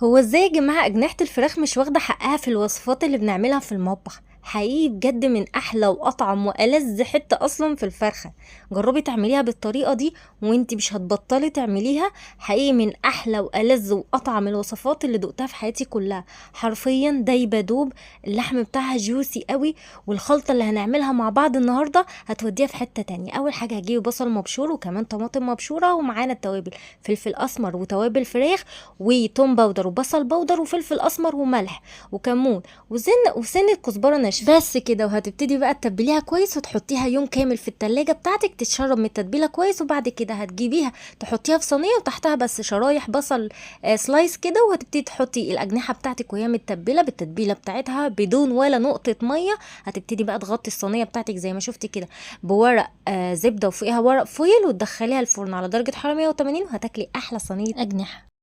هو ازاي يا جماعة أجنحة الفراخ مش واخدة حقها في الوصفات اللي بنعملها في المطبخ؟ حقيقي بجد من أحلى وأطعم وألذ حتة أصلا في الفرخة. جربي تعمليها بالطريقة دي وانتي مش هتبطلي تعمليها. حقيقي من أحلى وألذ وأطعم الوصفات اللي دقتها في حياتي كلها. حرفيا دايبة دوب، اللحم بتاعها جوسي قوي. والخلطة اللي هنعملها مع بعض النهاردة هتوديها في حتة تانية. أول حاجة هجيب بصل مبشور وكمان طماطم مبشورة ومعانا التوابل، فلفل أسمر وتوابل فراخ وتوم باودر وبصل باودر وفلفل اسمر وملح وكمون وسنه كزبره ناشفه، بس كده. وهتبتدي بقى تتبليها كويس وتحطيها يوم كامل في التلاجة بتاعتك تتشرب من التتبيله كويس. وبعد كده هتجيبيها تحطيها في صينيه وتحتها بس شرايح بصل سلايس كده. وهتبتدي تحطي الاجنحه بتاعتك وهي متبله بالتتبيله بتاعتها بدون ولا نقطه ميه. هتبتدي بقى تغطي الصينيه بتاعتك زي ما شفتي كده بورق زبده وفوقها ورق فويل، وتدخليها الفرن على درجه حراره 180 وهتاكلي احلى صينيه اجنحه.